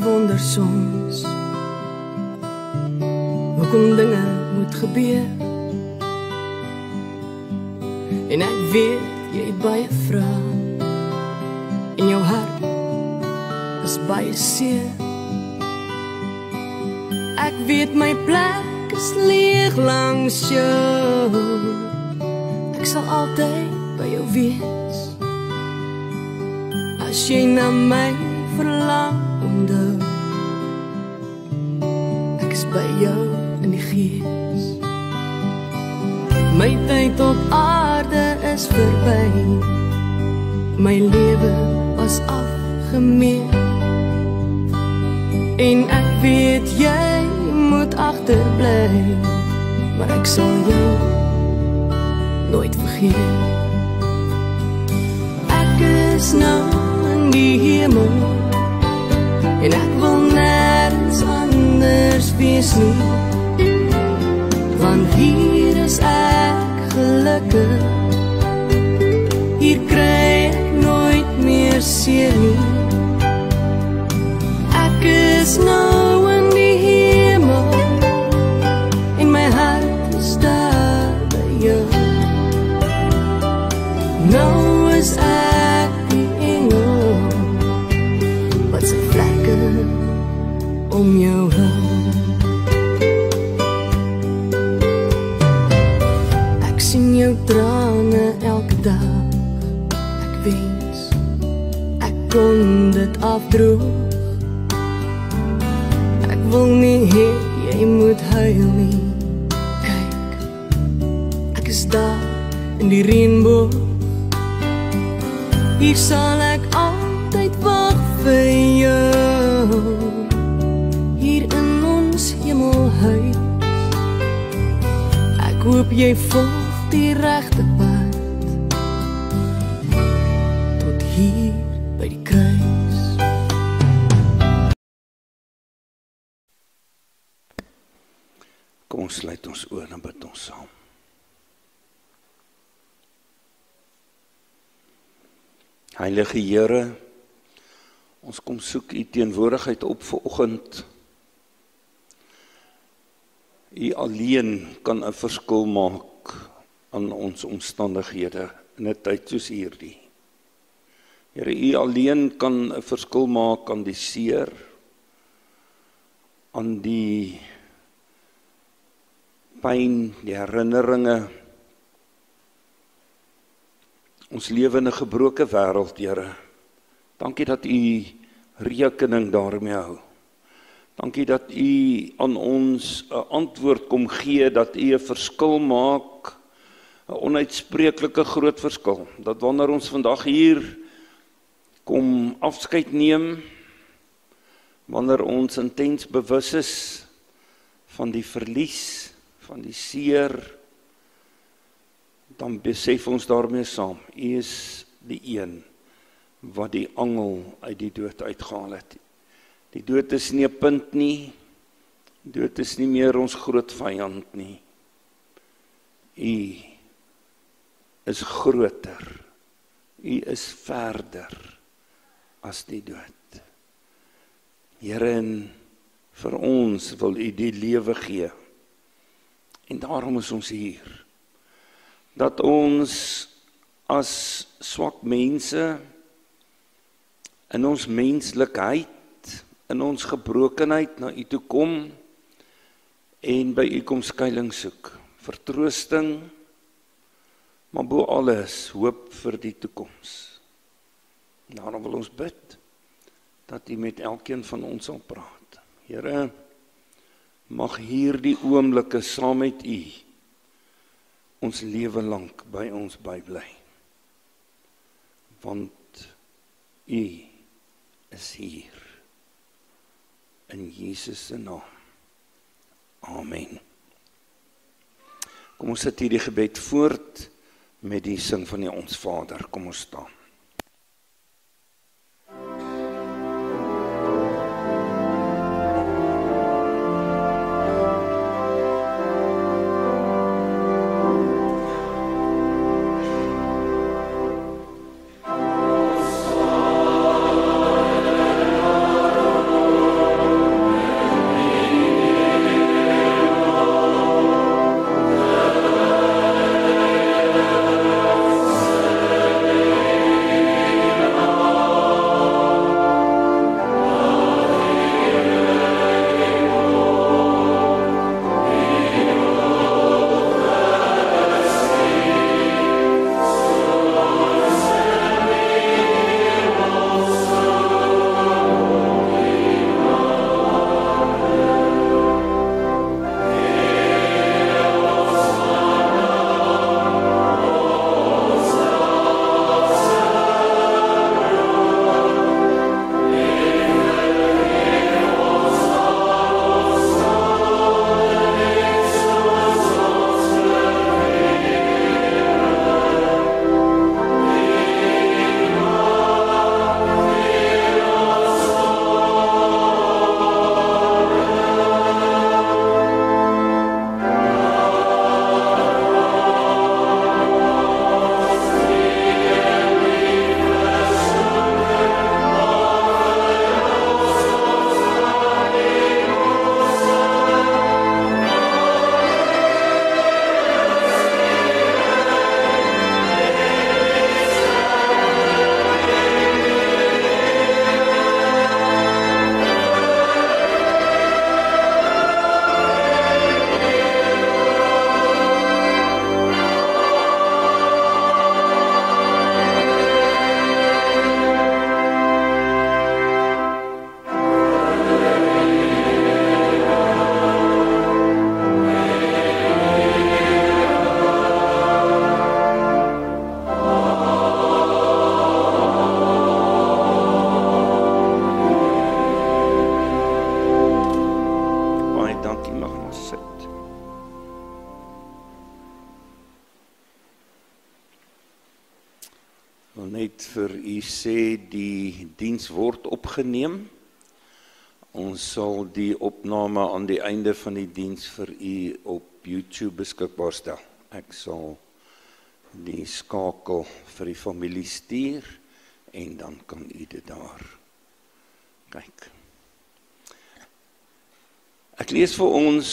wonder soms hoekom dinge moet gebeur. En ek weet jy het baie vrae en jou hart is baie seer. Ek weet my plek is leeg langs jou. Ek sal altyd by jou wees. As jy na my verlang onthou, ek is by jou in die gees. My tyd op aarde is verby. My lewe was afgemeet. En ek weet jy moet agterbly, maar ek sal jou nooit vergeet. Ek is nou in die hemel en ek wil nergens anders wees nie, want hier is ek gelukkig. Hier kry ek nooit meer seer nie. Ek is nou in die hemel en my hart is daar by jou. Nou is ek die engel wat sy vlekke om jou hou. Ek sien jou trane elke dag. Ek wens ek kon dit afdroog. Ek wil nie hê jy moet huil nie. Kyk, ek is daar in die reënboog. Hier sal ek altyd wag vir jou. Hier in ons hemelhuis. Ek hoop jy volg die regte pad tot hier by die kruis. Kom ons sluit ons oë en bid ons saam. Heilige Here, ons kom soek u teenwoordigheid op vanoggend. U alleen kan 'n verskil maak aan ons omstandighede in 'n tyd soos hierdie. Here, u alleen kan 'n verskil maak aan die seer, aan die pyn, die herinneringe. Ons lewe in 'n gebroke wêreld, Here. Dankie dat u rekening daarmee hou. Dankie dat u aan ons 'n antwoord kom gee, dat u 'n verskil maak, 'n onuitspreeklike groot verskil. Dat wanneer ons vandag hier kom afskeid neem, wanneer ons intens bewus is van die verlies, van die seer, dan besef ons daarmee saam, u is die een wat die angel uit die dood uitgehaal het. Die dood is nie 'n punt nie, die dood is nie meer ons groot vyand nie. U is groter, u is verder as die dood. Here, en vir ons wil u die lewe gee. En daarom is ons hier. Dat ons as swak mense in ons menslikheid, in ons gebrokenheid na u toe kom en by u kom skuiling soek. Vertroosting, maar bo alles hoop vir die toekoms. Daarom wil ons bid dat u met elkeen van ons sal praat. Here, mag hierdie oomblikke saam met u ons lewe lank by ons bybly. Want u is hier. In Jesus se naam. Amen. Kom ons sit hierdie gebed voort met die sing van die Ons Vader. Kom ons staan. net vir u sê die diens word opgeneem. Ons sal die opname aan die einde van die diens vir u op YouTube beskikbaar stel. Ek sal die skakel vir die familie stuur en dan kan u dit daar kyk. Ek lees vir ons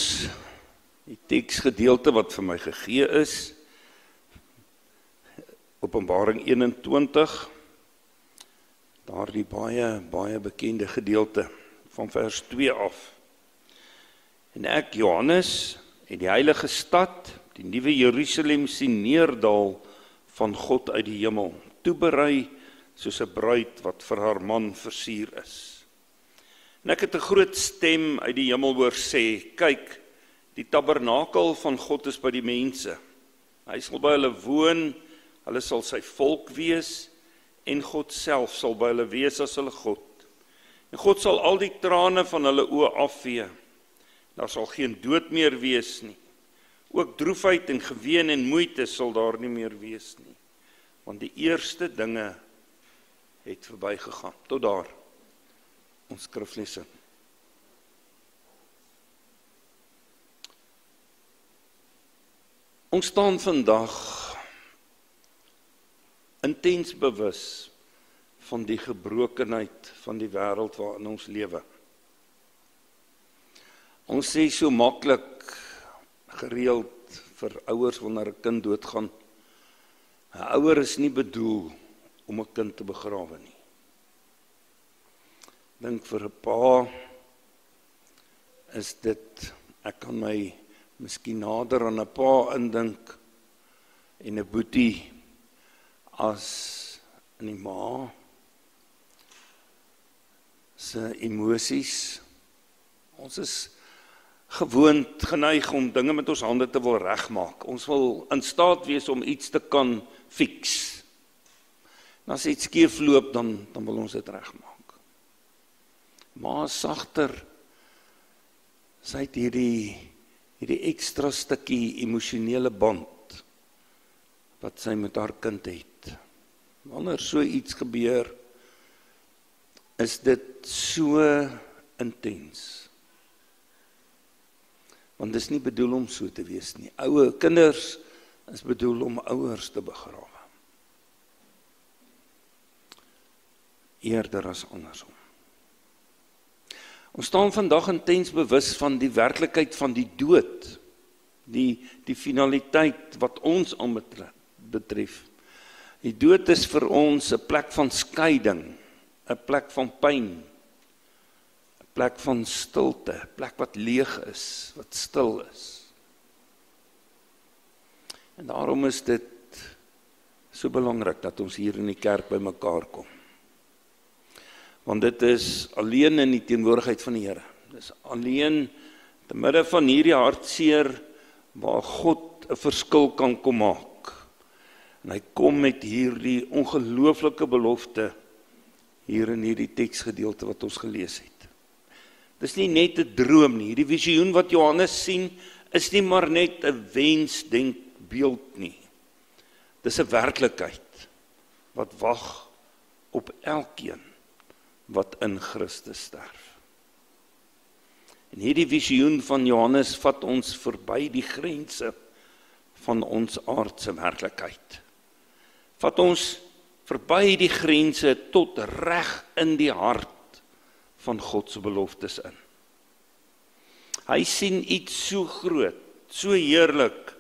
die teksgedeelte wat vir my gegee is. Openbaring 21, daardie baie bekende gedeelte van vers 2 af. En ek, Johannes, het die heilige stad, die nuwe Jerusalem sien neerdal van God uit die hemel, toeberei soos 'n bruid wat vir haar man versier is. En ek het 'n groot stem uit die hemel hoor sê, kyk, die tabernakel van God is by die mense. Hy sal by hulle woon, hulle sal sy volk wees, en God self sal by hulle wees as hulle God. En God sal al die trane van hulle oë afvee. Daar sal geen dood meer wees nie. Ook droefheid en geween en moeite sal daar nie meer wees nie. Want die eerste dinge het verbygegaan. Tot daar, ons skriflesing. Ons staan vandag intens bewus van die gebrokenheid van die wêreld waarin ons lewe. Ons sê so maklik gereeld vir ouers wanneer 'n kind doodgaan, 'n ouer is nie bedoel om 'n kind te begrawe nie. Dink vir 'n pa is dit, ek kan my miskien nader aan 'n pa indink en 'n boetie as in die ma se emosies. Ons is gewoond geneig om dinge met ons hande te wil regmaak. Ons wil in staat wees om iets te kan fix. En as iets skeef loop, dan wil ons dit regmaak. Ma sagter, sy het hierdie ekstra stukkie emosionele band wat sy met haar kind het. Wanneer so iets gebeur, is dit so intens. Want dit is nie bedoel om so te wees nie. Ouer kinders is bedoel om ouers te begrawe. Eerder as andersom. Ons staan vandag intens bewus van die werklikheid van die dood, die finaliteit wat ons betref. Die dood is vir ons 'n plek van skeiding, 'n plek van pyn, 'n plek van stilte, 'n plek wat leeg is, wat stil is. En daarom is dit so belangrik dat ons hier in die kerk by mekaar kom. Want dit is alleen in die teenwoordigheid van die Here. Dit is alleen te midde van hierdie hartseer waar God 'n verskil kan kom maak. En hy kom met hierdie ongelooflike belofte hier in hierdie teksgedeelte wat ons gelees het. Dis nie net 'n droom nie. Hierdie visioen wat Johannes sien is nie maar net 'n wensdenkbeeld nie. Dis 'n werklikheid wat wag op elkeen wat in Christus sterf. En hierdie visioen van Johannes vat ons verby die grense van ons aardse werklikheid. Vat ons verby die grense tot reg in die hart van God se beloftes in. Hy sien iets so groot, so heerlik,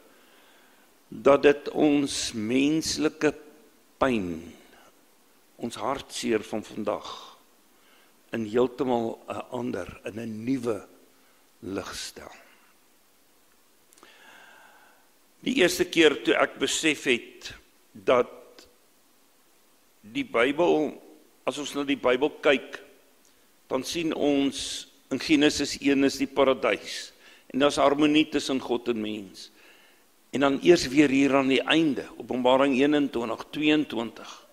dat dit ons menslike pyn, ons hartseer van vandag, in heeltemal 'n ander, in 'n nuwe lig stel. Die eerste keer toe ek besef het dat die Bybel, as ons na die Bybel kyk, dan sien ons in Genesis 1 is die paradys en daar's harmonie tussen God en mens. En dan eers weer hier aan die einde, Openbaring 21, 22,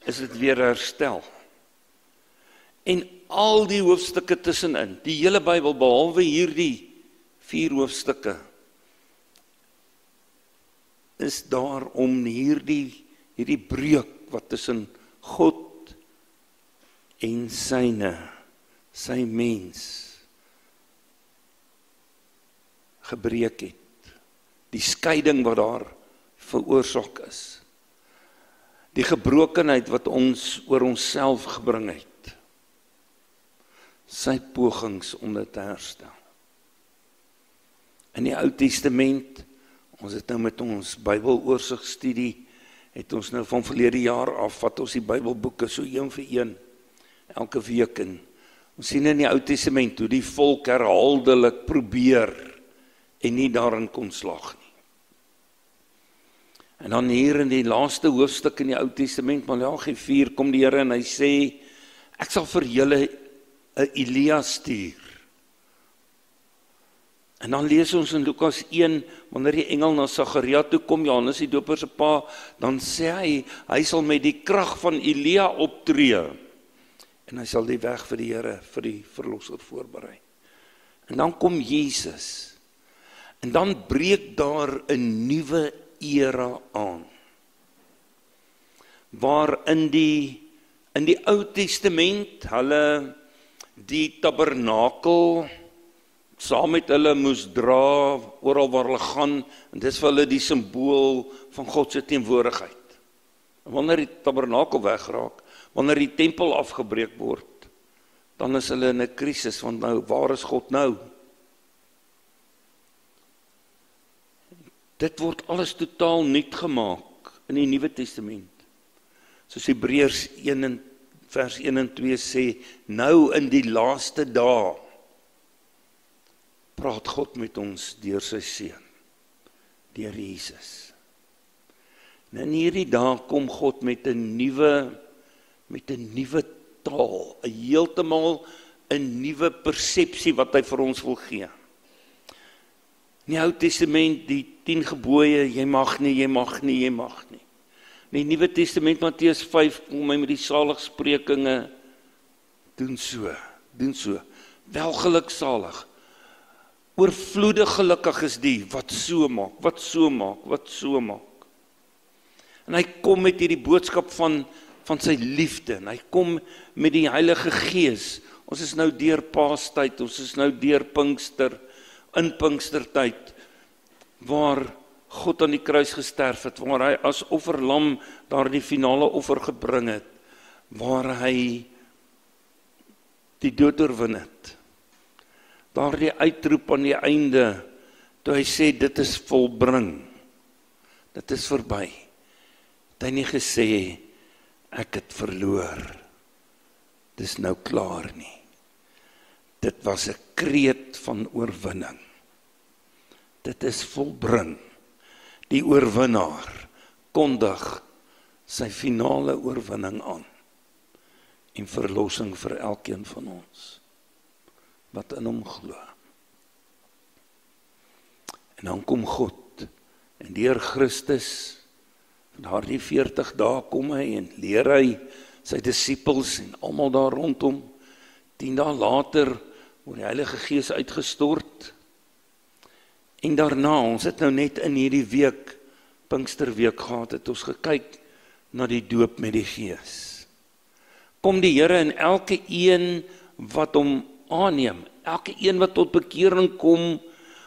is dit weer herstel. En al die hoofstukke tussenin, die hele Bybel behalwe hierdie 4 hoofstukke, is daar om hierdie breuk wat tussen God en syne, sy mens, gebreek het. Die skeiding wat daar veroorsaak is. Die gebrokenheid wat ons oor onsself gebring het. Sy pogings om dit te herstel. In die Ou Testament, ons het nou met ons Bybeloorsigstudie, het ons nou van verlede jaar af, vat ons die Bybelboeke so een vir een, elke week in. Ons sien in die Ou Testament hoe die volk herhaaldelik probeer en nie daarin kon slaag nie. En dan hier in die laaste hoofstuk in die Ou Testament, Maleagi 4, kom die Here en hy sê, ek sal vir julle 'n Elia stuur. En dan lees ons in Lukas 1, wanneer die engel na Sagaria toe kom, Johannes die Doper se pa, dan sê hy sal met die krag van Elia optree. En hy sal die weg vir die Here, vir die verlosser voorberei. En dan kom Jesus. En dan breek daar 'n nuwe era aan. Waar in die Ou Testament hulle die tabernakel saam met hulle moes dra oral waar hulle gaan, en dis vir hulle die simbool van God se teenwoordigheid. En wanneer die tabernakel wegraak, wanneer die tempel afgebreek word, dan is hulle in 'n krisis, want nou, waar is God nou? Dit word alles totaal nuut gemaak in die Nuwe Testament. Soos Hebreërs 1 vers 1 en 2 sê, nou in die laaste dae praat God met ons deur sy seun, deur Jesus. En in hierdie dae kom God met 'n nuwe taal, 'n heeltemal 'n nuwe persepsie wat hy vir ons wil gee. In die Ou Testament, die 10 gebooie, jy mag nie, jy mag nie, jy mag nie. In die Nuwe Testament, Matteus 5, kom hy met die saligsprekinge, doen so, welgeluksalig, oorvloedig gelukkig is die, wat so maak, wat so maak, wat so maak. En hy kom met hierdie boodskap van sy liefde, en hy kom met die Heilige Gees. Ons is nou deur Paastyd, ons is nou deur Pinkster, in Pinkstertyd, waar God aan die kruis gesterf het, waar hy as offerlam daar die finale offer gebring het, waar hy die dood oorwin het. Daar die uitroep aan die einde, toe hy sê, dit is volbring, dit is verby. Het hy nie gesê, ek het verloor, dis nou klaar nie. Dit was 'n kreet van oorwinning. Dit is volbring. Die oorwinnaar kondig sy finale oorwinning aan en verlossing vir elkeen van ons wat in hom glo. En dan kom God en deur Christus, daardie 40 dae kom hy en leer hy sy disippels en almal daar rondom. 10 dae later word die Heilige Gees uitgestort. En daarna, ons het nou net in hierdie week, Pinksterweek gehad, het ons gekyk na die doop met die Gees. Kom die Here in elke een wat hom aanneem, elke een wat tot bekering kom,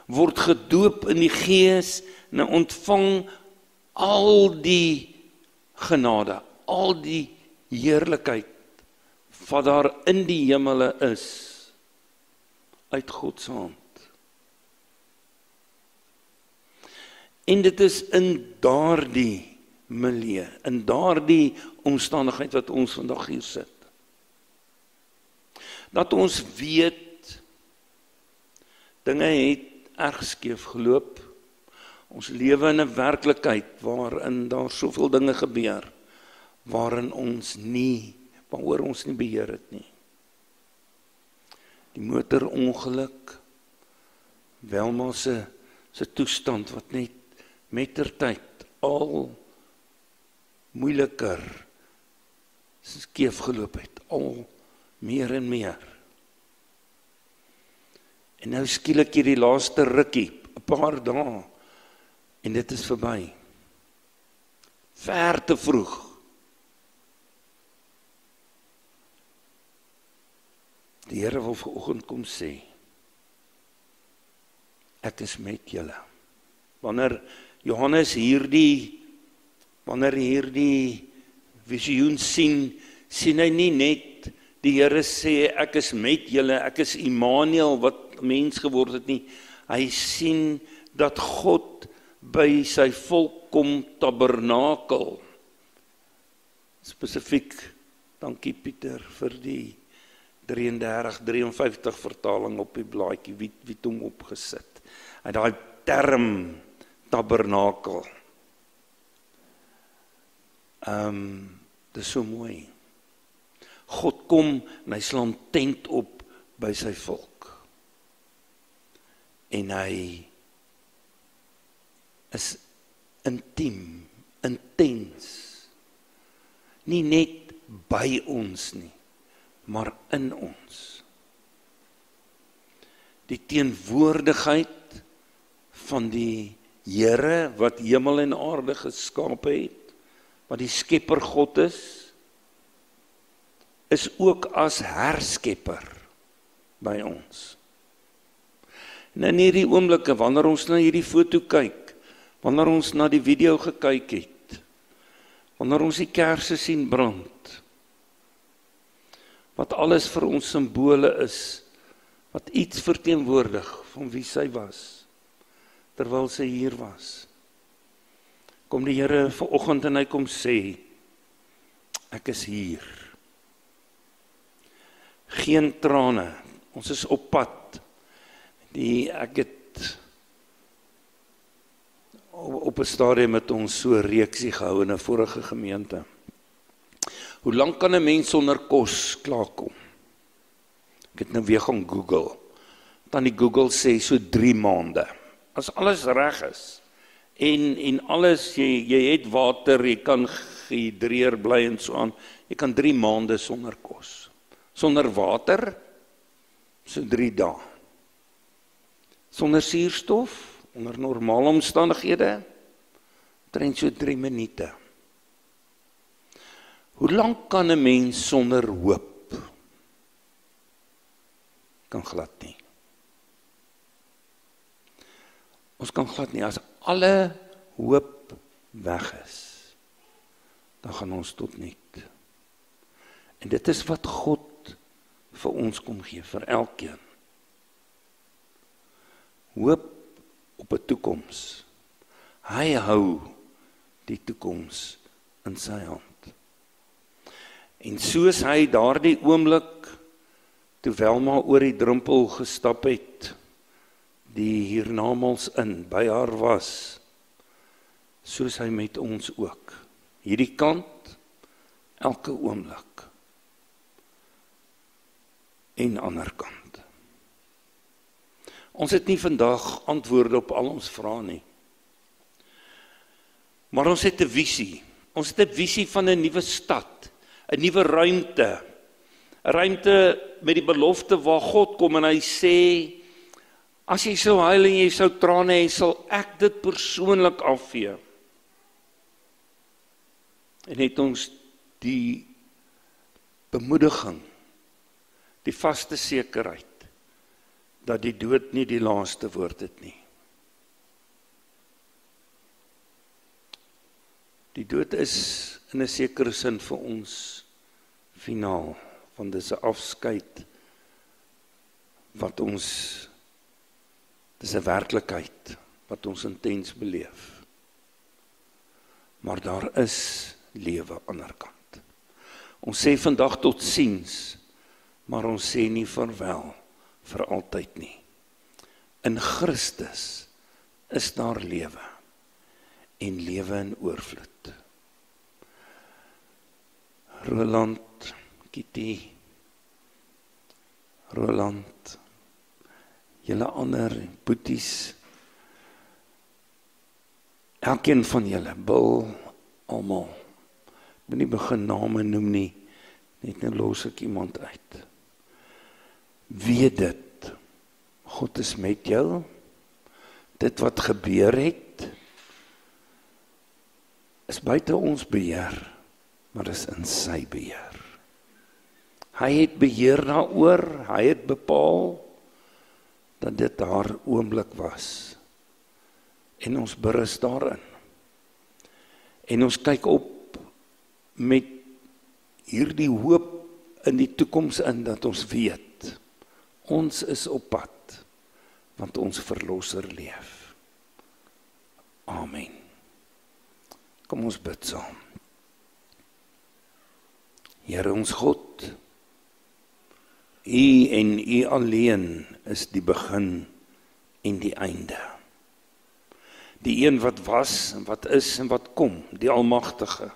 word gedoop in die Gees en ontvang al die genade, al die heerlikheid wat daar in die hemele is, uit God se hand. En dit is in daardie milieu, in daardie omstandigheid wat ons vandag hier sit, dat ons weet, dinge het erg skeef geloop, ons lewe in 'n werklikheid waarin daar soveel dinge gebeur, waaroor ons nie beheer het nie. Die motorongeluk, Welma se toestand wat net mettertyd al moeiliker skeef geloop het, al meer en meer. En nou skielik hierdie laaste rukkie, 'n paar dae, en dit is verby. Ver te vroeg. Die Here wil vanoggend kom sê, ek is met julle. Wanneer Johannes hierdie visioen sien hy nie net die Here sê, ek is met julle, ek is Immanuel wat mens geword het nie. Hy sien dat God by sy volk kom tabernakel. Spesifiek, dankie Pieter vir die 53 vertaling op die blaadjie, wie het hom opgesit. En daai term tabernakel. Dis so mooi. God kom en hy slaan tent op by sy volk. En hy is intiem, intens. Nie net by ons nie, maar in ons. Die teenwoordigheid van die Here wat hemel en aarde geskaap het, wat die skepper God is ook as herskepper by ons. En in hierdie oomblikke, wanneer ons na hierdie foto kyk, wanneer ons na die video gekyk het, wanneer ons die kersse sien brand, wat alles vir ons simbole is, wat iets verteenwoordig van wie sy was, terwyl sy hier was. Kom die Here vanoggend en hy kom sê, ek is hier. Geen trane, ons is op pad. Ek het op 'n stadium met ons so reeksie gehou in 'n vorige gemeente. Hoe lank kan 'n mens sonder kos klaarkom? Ek het nou weer gaan Google. Dan die Google sê so 3 maande. As alles reg is en alles, jy het water, jy kan gehidreer bly en so aan, jy kan 3 maande sonder kos. Sonder water, so 3 dae. Sonder suurstof, onder normale omstandighede, omtrent so 3 minute. Hoe lank kan 'n mens sonder hoop? Kan glad nie. Ons kan glad nie, as alle hoop weg is, dan gaan ons tot niet. En dit is wat God vir ons kom gee, vir elkeen. Hoop op 'n toekoms. Hy hou die toekoms in sy hand. En soos hy daardie oomblik, toe Welma oor die drempel gestap het, die hiernamaals in, by haar was, soos hy met ons ook. Hierdie kant, elke oomblik. En ander kant. Ons het nie vandag antwoorde op al ons vrae nie. Maar ons het 'n visie. Ons het 'n visie van 'n nuwe stad, 'n nuwe ruimte. 'n Ruimte met die belofte waar God kom en hy sê, as jy sou huil en jy sou trane hê, sal ek dit persoonlik afvee. En het ons die bemoediging, die vaste sekerheid, dat die dood nie die laaste woord het nie. Die dood is in 'n sekere sin vir ons finaal, want dit is 'n afskeid wat ons, dit is 'n werklikheid wat ons intens beleef. Maar daar is lewe aan die ander kant. Ons sê vandag totsiens, maar ons sê nie vaarwel vir altyd nie. In Christus is daar lewe en lewe in oorvloed. Roland, Kitty, Roland, julle ander boeties, elkeen van julle, Bill, almal, moet nie begin name noem nie, net nou los ek iemand uit. Weet dit, God is met jou, dit wat gebeur het, is buite ons beheer, maar is in sy beheer. Hy het beheer daaroor, hy het bepaal dat dit haar oomblik was. En ons berus daarin. En ons kyk op met hierdie hoop in die toekoms in, dat ons weet, ons is op pad, want ons verlosser leef. Amen. Kom ons bid saam. Here ons God, U en U alleen is die begin en die einde. Die een wat was, en wat is en wat kom, die Almagtige.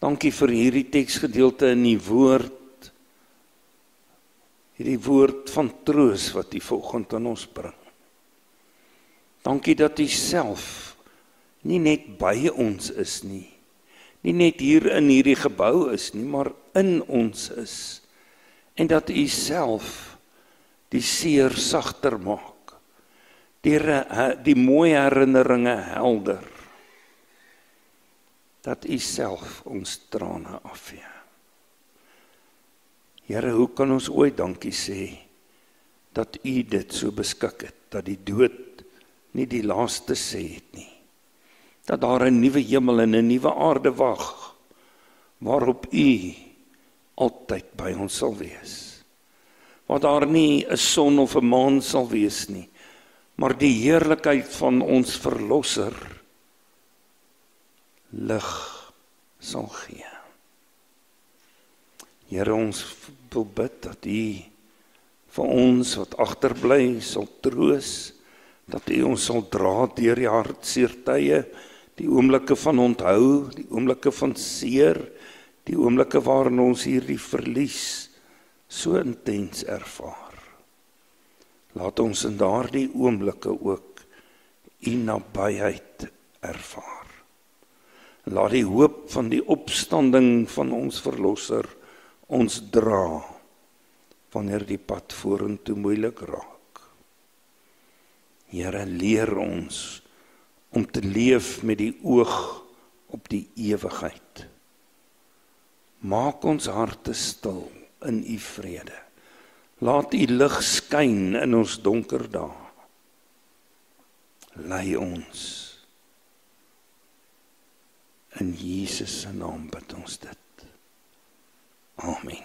Dankie vir hierdie teksgedeelte in die woord, hierdie woord van troos wat U vanoggend aan ons bring. Dankie dat U self nie net by ons is nie, nie net hier in hierdie gebou is nie, maar in ons is, en dat U self die seer sagter maak, die mooi herinneringe helder, dat U self ons trane afvee. Here, hoe kan ons ooit dankie sê, dat U dit so beskik het, dat die dood nie die laaste sê het nie, dat daar 'n nuwe hemel en 'n nuwe aarde wag, waarop U altyd by ons sal wees, waar daar nie 'n son of 'n maan sal wees nie, maar die heerlikheid van ons verlosser lig sal gee. Here, ons wil bid dat U vir ons wat agterbly sal troos, dat U ons sal dra deur die hartseer tye, die oomblikke van onthou, die oomblikke van seer, die oomblikke waarin ons hierdie verlies so intens ervaar. Laat ons in daardie oomblikke ook U nabyheid ervaar. Laat die hoop van die opstanding van ons verlosser ons dra, wanneer die pad vorentoe moeilik raak. Here, leer ons om te leef met die oog op die ewigheid. Maak ons harte stil in U vrede. Laat U lig skyn in ons donker dae. Lei ons. In Jesus se naam bid ons dit. Amen.